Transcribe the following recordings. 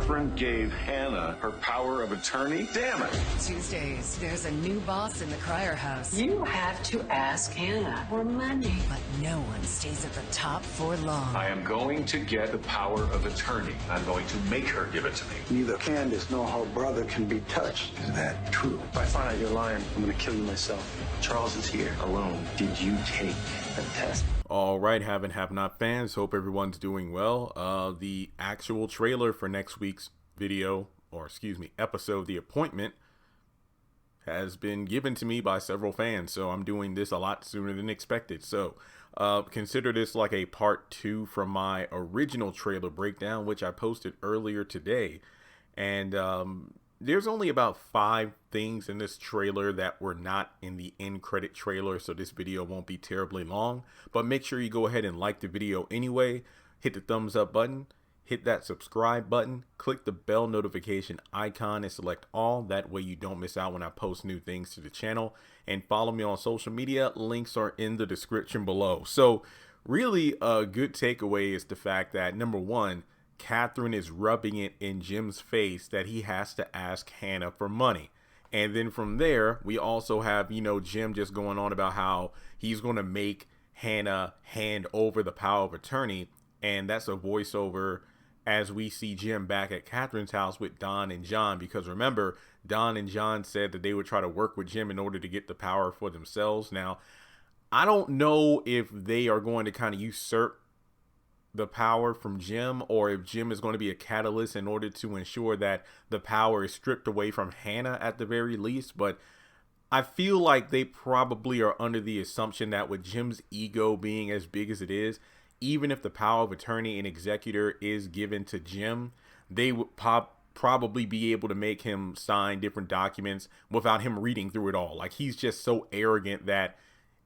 Catherine gave Hannah her power of attorney? Damn it. Tuesdays, there's a new boss in the Crier house. You have to ask Hannah for money. But no one stays at the top for long. I am going to get the power of attorney. I'm going to make her give it to me. Neither Candace nor her brother can be touched. Is that true? If I find out you're lying, I'm gonna kill you myself. Charles is here alone. Did you take a test? All right, have and have not fans, hope everyone's doing well. The actual trailer for next week's video, or excuse me, episode, The Appointment, has been given to me by several fans, so I'm doing this a lot sooner than expected. So consider this like a part 2 from my original trailer breakdown, which I posted earlier today. And there's only about 5 things in this trailer that were not in the end credit trailer, so this video won't be terribly long. But make sure you go ahead and like the video anyway, hit the thumbs up button, hit that subscribe button, click the bell notification icon and select all. That way you don't miss out when I post new things to the channel. And follow me on social media. Links are in the description below. So really a good takeaway is the fact that, number one, Catherine is rubbing it in Jim's face that he has to ask Hannah for money. And then from there, we also have, Jim just going on about how he's going to make Hannah hand over the power of attorney. And that's a voiceover as we see Jim back at Catherine's house with Don and John. Because remember, Don and John said that they would try to work with Jim in order to get the power for themselves. Now, I don't know if they are going to kind of usurp the power from Jim, or if Jim is going to be a catalyst in order to ensure that the power is stripped away from Hannah at the very least. But I feel like they probably are under the assumption that with Jim's ego being as big as it is, even if the power of attorney and executor is given to Jim, they would probably be able to make him sign different documents without him reading through it all. Like, he's just so arrogant that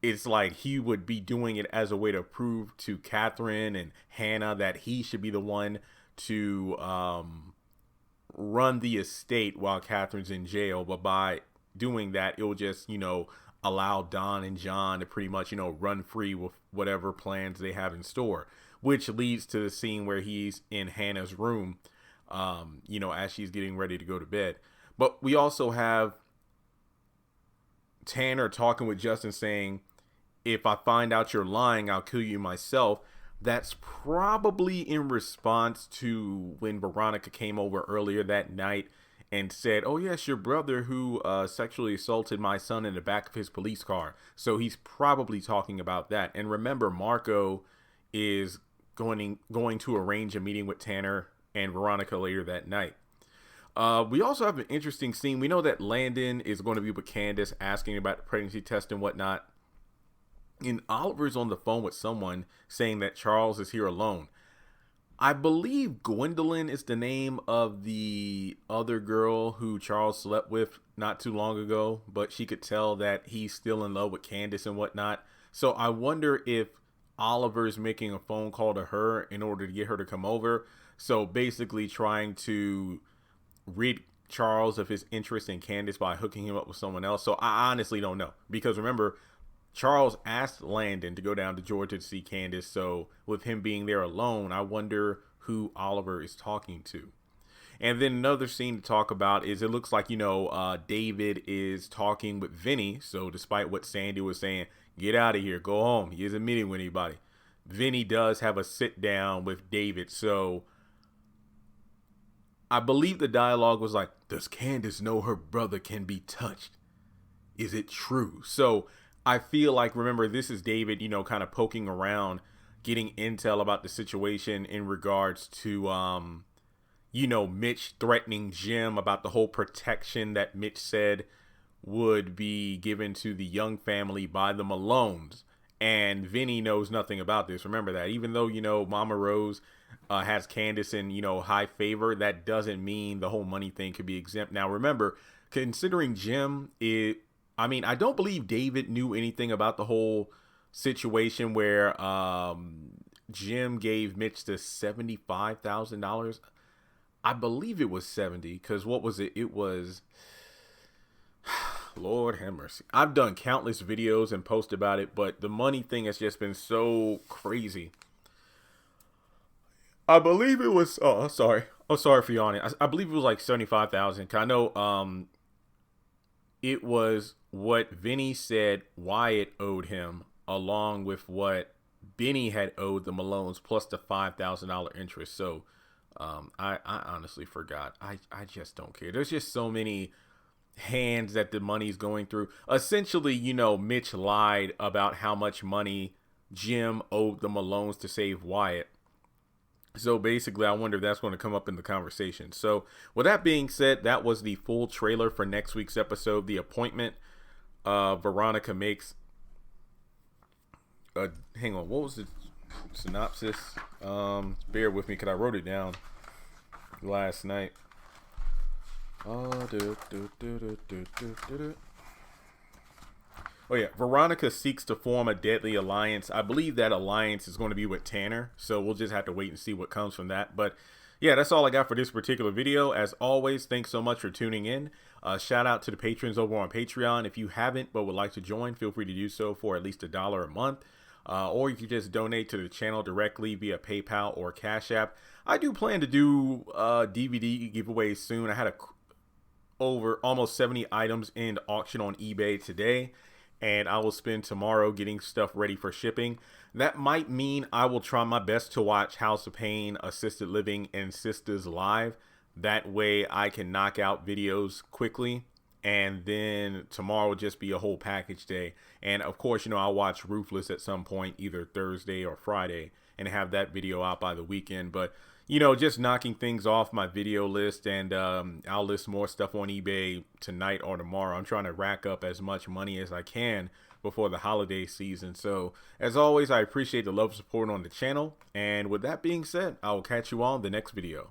it's like he would be doing it as a way to prove to Catherine and Hannah that he should be the one to run the estate while Catherine's in jail. But by doing that, it'll just, allow Don and John to pretty much, run free with whatever plans they have in store, which leads to the scene where he's in Hannah's room, as she's getting ready to go to bed. But we also have Tanner talking with Justin saying, if I find out you're lying, I'll kill you myself. That's probably in response to when Veronica came over earlier that night and said, oh yes, your brother who sexually assaulted my son in the back of his police car. So he's probably talking about that. And remember, Marco is going to arrange a meeting with Tanner and Veronica later that night. We also have an interesting scene. We know that Landon is going to be with Candace asking about the pregnancy test and whatnot. And Oliver's on the phone with someone saying that Charles is here alone. I believe Gwendolyn is the name of the other girl who Charles slept with not too long ago, but she could tell that he's still in love with Candace and whatnot. So I wonder if Oliver's making a phone call to her in order to get her to come over. So basically trying to rid Charles of his interest in Candace by hooking him up with someone else. So I honestly don't know, because remember, Charles asked Landon to go down to Georgia to see Candace. So with him being there alone, I wonder who Oliver is talking to. And then another scene to talk about is, it looks like, David is talking with Vinny. So despite what Sandy was saying, get out of here, go home, he isn't meeting with anybody, Vinny does have a sit down with David. So I believe the dialogue was like, does Candace know her brother can be touched? Is it true? So I feel like, remember, this is David, kind of poking around, getting intel about the situation in regards to, Mitch threatening Jim about the whole protection that Mitch said would be given to the Young family by the Malones. And Vinny knows nothing about this. Remember that. Even though, Mama Rose has Candace in, high favor, that doesn't mean the whole money thing could be exempt. Now, remember, considering Jim I don't believe David knew anything about the whole situation where Jim gave Mitch the $75,000. I believe it was 70, because what was it? It was, Lord have mercy. I've done countless videos and post about it, but the money thing has just been so crazy. I believe it was, Oh, sorry for yawning. I believe it was like 75,000. I know it was what Vinny said Wyatt owed him, along with what Benny had owed the Malones, plus the $5,000 interest. So I honestly forgot. I just don't care. There's just so many hands that the money's going through. Essentially, you know, Mitch lied about how much money Jim owed the Malones to save Wyatt. So basically, I wonder if that's going to come up in the conversation. So with that being said, that was the full trailer for next week's episode, The Appointment. Veronica makes hang on, what was the synopsis? Bear with me because I wrote it down last night. Oh yeah, Veronica seeks to form a deadly alliance. I believe that alliance is going to be with Tanner, so we'll just have to wait and see what comes from that. But yeah, that's all I got for this particular video. As always, thanks so much for tuning in. Shout out to the patrons over on Patreon. If you haven't but would like to join, feel free to do so for at least $1 a month. Or you can just donate to the channel directly via PayPal or Cash App. I do plan to do DVD giveaways soon. I had over almost 70 items in auction on eBay today, and I will spend tomorrow getting stuff ready for shipping. That might mean I will try my best to watch House of Pain, Assisted Living, and Sisters live. That way I can knock out videos quickly, and then tomorrow will just be a whole package day. And of course, you know, I'll watch Ruthless at some point, either Thursday or Friday, and have that video out by the weekend. But you know, just knocking things off my video list, and I'll list more stuff on eBay tonight or tomorrow. I'm trying to rack up as much money as I can before the holiday season. So as always, I appreciate the love and support on the channel. And with that being said, I will catch you all in the next video.